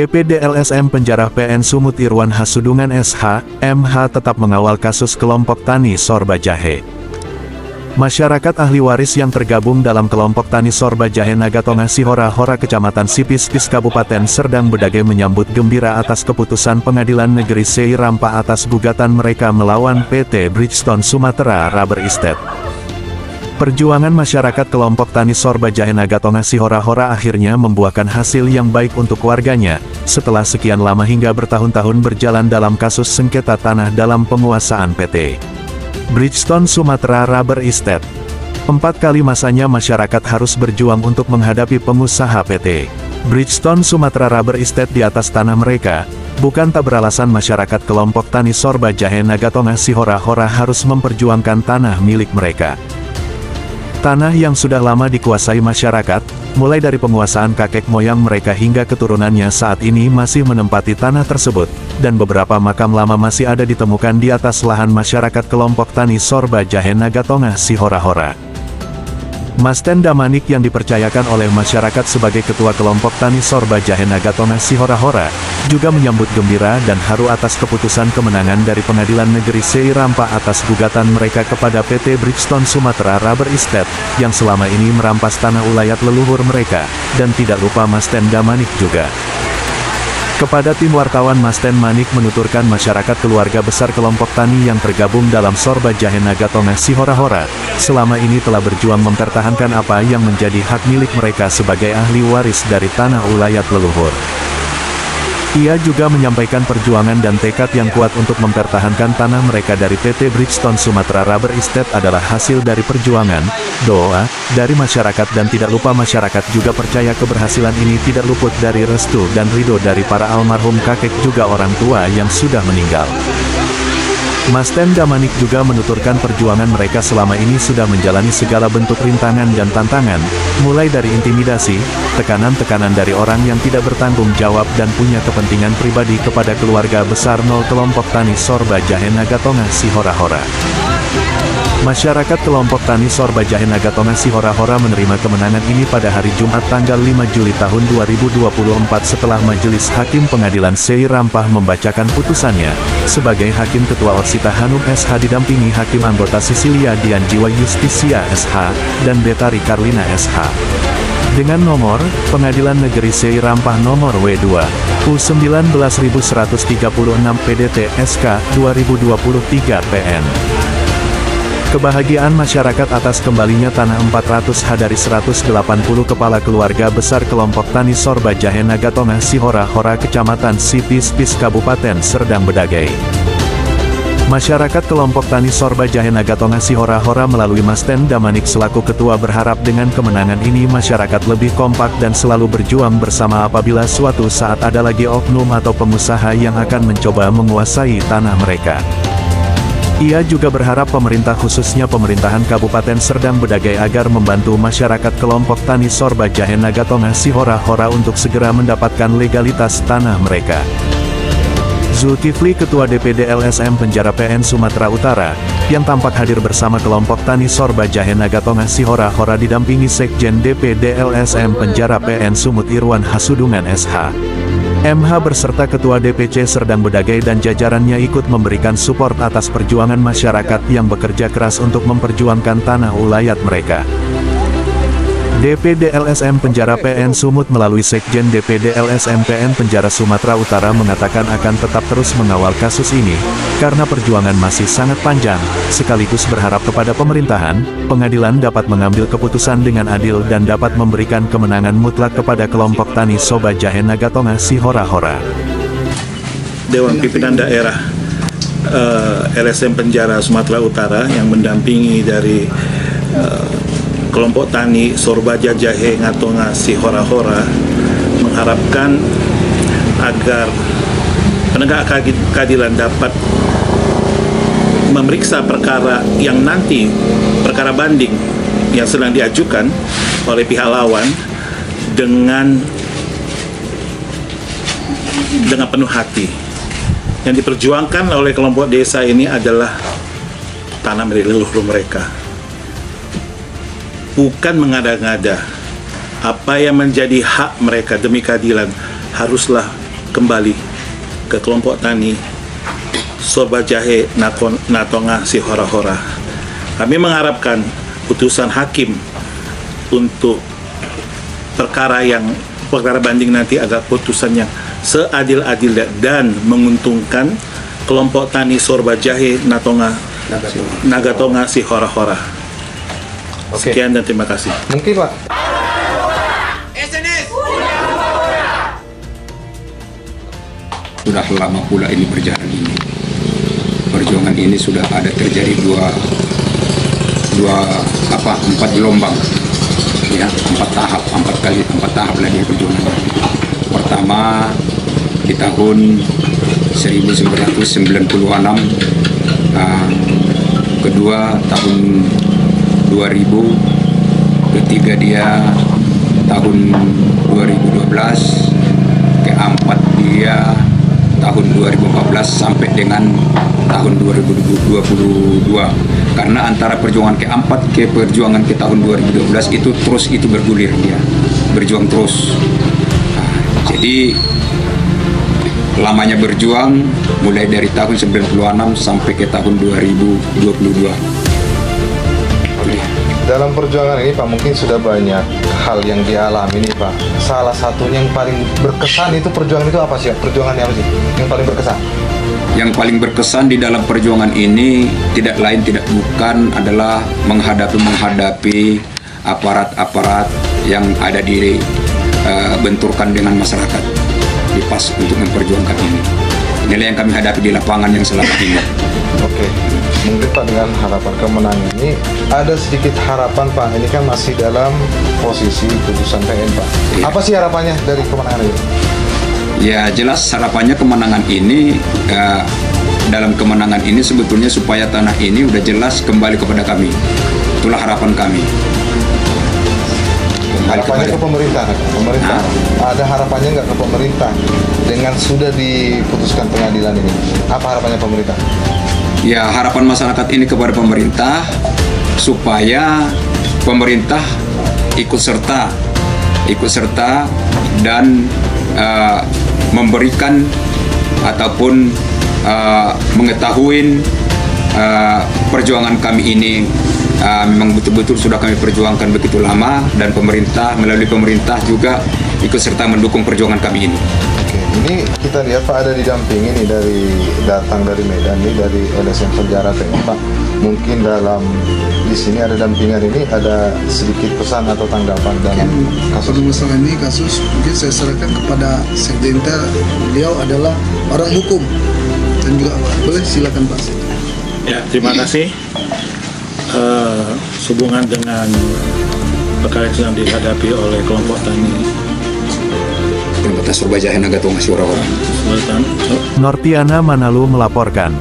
DPD LSM Penjara PN Sumut Irwan Hasudungan SH, MH tetap mengawal kasus kelompok tani sorba jahe. Masyarakat ahli waris yang tergabung dalam kelompok tani sorba jahe Nagatonga Sihora-Hora Kecamatan Sipis-Pis Kabupaten Serdang Bedagai menyambut gembira atas keputusan Pengadilan Negeri Sei Rampa atas gugatan mereka melawan PT Bridgestone Sumatera Rubber Estate. Perjuangan masyarakat kelompok tani sorba jahe Nagatonga Sihora-Hora akhirnya membuahkan hasil yang baik untuk warganya, setelah sekian lama hingga bertahun-tahun berjalan dalam kasus sengketa tanah dalam penguasaan PT Bridgestone Sumatera Rubber Estate. 4 kali masanya masyarakat harus berjuang untuk menghadapi pengusaha PT Bridgestone Sumatera Rubber Estate di atas tanah mereka. Bukan tak beralasan masyarakat kelompok tani sorba jahe Nagatonga Sihora-Hora harus memperjuangkan tanah milik mereka. Tanah yang sudah lama dikuasai masyarakat, mulai dari penguasaan kakek moyang mereka hingga keturunannya saat ini masih menempati tanah tersebut, dan beberapa makam lama masih ada ditemukan di atas lahan masyarakat kelompok tani sorba jahe Nagatonga Sihora-Hora. Masten Damanik yang dipercayakan oleh masyarakat sebagai ketua kelompok tani sorba jahe Nagatonga Sihora-Hora, juga menyambut gembira dan haru atas keputusan kemenangan dari Pengadilan Negeri Sei Rampa atas gugatan mereka kepada PT Bridgestone Sumatera Rubber Estate, yang selama ini merampas tanah ulayat leluhur mereka, dan tidak lupa Masten Damanik juga. Kepada tim wartawan, Masten Manik menuturkan masyarakat keluarga besar kelompok tani yang tergabung dalam sorba jahe Nagatonga Sihora-Hora, selama ini telah berjuang mempertahankan apa yang menjadi hak milik mereka sebagai ahli waris dari tanah ulayat leluhur. Ia juga menyampaikan perjuangan dan tekad yang kuat untuk mempertahankan tanah mereka dari PT Bridgestone Sumatera Rubber Estate adalah hasil dari perjuangan, doa, dari masyarakat, dan tidak lupa masyarakat juga percaya keberhasilan ini tidak luput dari restu dan ridho dari para almarhum kakek juga orang tua yang sudah meninggal. Masten Damanik juga menuturkan perjuangan mereka selama ini sudah menjalani segala bentuk rintangan dan tantangan, mulai dari intimidasi, tekanan-tekanan dari orang yang tidak bertanggung jawab dan punya kepentingan pribadi kepada keluarga besar nol kelompok tani sorba jahe Nagatonga Sihora-Hora. Masyarakat kelompok tani sorba jahe Nagatonga Sihora-Hora menerima kemenangan ini pada hari Jumat tanggal 5 Juli tahun 2024 setelah Majelis Hakim Pengadilan Sei Rampa membacakan putusannya. Sebagai Hakim Ketua Orsita Hanum SH didampingi Hakim Anggota Sisilia Dian Jiwa Justisia SH, dan Betari Karlina SH. Dengan nomor, Pengadilan Negeri Sei Rampa nomor W2, U19136 PDT SK 2023 PN. Kebahagiaan masyarakat atas kembalinya tanah 400 ha dari 180 kepala keluarga besar kelompok tani sorba jahe Nagatonga Sihora-Hora Kecamatan Sipis-Pis Kabupaten Serdang Bedagai. Masyarakat kelompok tani sorba jahe Nagatonga Sihora-Hora melalui Masten Damanik selaku ketua berharap dengan kemenangan ini masyarakat lebih kompak dan selalu berjuang bersama apabila suatu saat ada lagi oknum atau pengusaha yang akan mencoba menguasai tanah mereka. Ia juga berharap pemerintah khususnya pemerintahan Kabupaten Serdang Bedagai agar membantu masyarakat kelompok tani sorba jahe Nagatonga Sihora-Hora untuk segera mendapatkan legalitas tanah mereka. Zulkifli, Ketua DPD LSM Penjara PN Sumatera Utara, yang tampak hadir bersama kelompok tani sorba jahe Nagatonga Sihora-Hora didampingi Sekjen DPD LSM Penjara PN Sumut Irwan Hasudungan SH. MH berserta Ketua DPC Serdang Bedagai dan jajarannya ikut memberikan support atas perjuangan masyarakat yang bekerja keras untuk memperjuangkan tanah ulayat mereka. DPD LSM Penjara PN Sumut melalui Sekjen DPD LSM PN Penjara Sumatera Utara mengatakan akan tetap terus mengawal kasus ini, karena perjuangan masih sangat panjang, sekaligus berharap kepada pemerintahan, pengadilan dapat mengambil keputusan dengan adil dan dapat memberikan kemenangan mutlak kepada kelompok tani sorba jahe Nagatonga Sihora-Hora. Dewan Pimpinan Daerah LSM Penjara Sumatera Utara yang mendampingi dari kelompok tani sorba jahe Nagatonga Sihora-Hora mengharapkan agar penegak keadilan dapat memeriksa perkara yang nanti perkara banding yang sedang diajukan oleh pihak lawan dengan penuh hati. Yang diperjuangkan oleh kelompok desa ini adalah tanah milik leluhur mereka. Bukan mengada-ngada. Apa yang menjadi hak mereka demi keadilan haruslah kembali ke kelompok tani Sorba Jahe Natonga Si Hora-Hora. Kami mengharapkan putusan hakim untuk perkara banding nanti agar putusan yang seadil-adilnya dan menguntungkan kelompok tani Sorba Jahe Nagatonga Si Hora-Hora. Sekian dan terima kasih. Mungkin Pak. Sudah lama pula ini berjalan ini. Perjuangan ini sudah ada terjadi empat gelombang, ya, empat tahap lagi perjuangan. Pertama di tahun 1996, kedua tahun 2000, ketiga dia tahun 2012, keempat dia tahun 2014 sampai dengan tahun 2022. Karena antara perjuangan keempat ke perjuangan ke tahun 2012 itu bergulir, dia berjuang terus. Jadi lamanya berjuang mulai dari tahun 96 sampai ke tahun 2022. Dalam perjuangan ini Pak, mungkin sudah banyak hal yang dialami nih Pak. Salah satunya yang paling berkesan itu perjuangan itu apa sih? Perjuangannya apa sih yang paling berkesan? Yang paling berkesan di dalam perjuangan ini tidak lain tidak bukan adalah menghadapi aparat-aparat yang ada benturkan dengan masyarakat di PAS untuk memperjuangkan ini. Inilah yang kami hadapi di lapangan yang selama ini. Oke, mungkin Pak dengan harapan kemenangan ini ada sedikit harapan Pak. Ini kan masih dalam posisi putusan PN Pak. Ya. Apa sih harapannya dari kemenangan ini? Ya jelas harapannya kemenangan ini, dalam kemenangan ini sebetulnya supaya tanah ini udah jelas kembali kepada kami. Itulah harapan kami. Harapannya ke pemerintah, ada harapannya nggak ke pemerintah dengan sudah diputuskan pengadilan ini? Apa harapannya pemerintah? Ya harapan masyarakat ini kepada pemerintah supaya pemerintah ikut serta dan memberikan ataupun mengetahui perjuangan kami ini memang betul-betul sudah kami perjuangkan begitu lama, dan pemerintah melalui pemerintah juga ikut serta mendukung perjuangan kami ini. Oke, ini kita lihat Pak ada didampingi nih datang dari Medan nih, dari LSM Sejarah TNI Pak. Mungkin di sini ada dampingan ini, ada sedikit pesan atau tanggapan dalam kasus masalah ini. Kasus mungkin saya serahkan kepada Sekdenta, beliau adalah orang hukum dan juga boleh silakan Pak. Ya, terima kasih. Sehubungan dengan perkara yang sedang dihadapi oleh kelompok tani Sorba Jahe Nagatonga Si Hora-Hora. Nortiana Manalu melaporkan.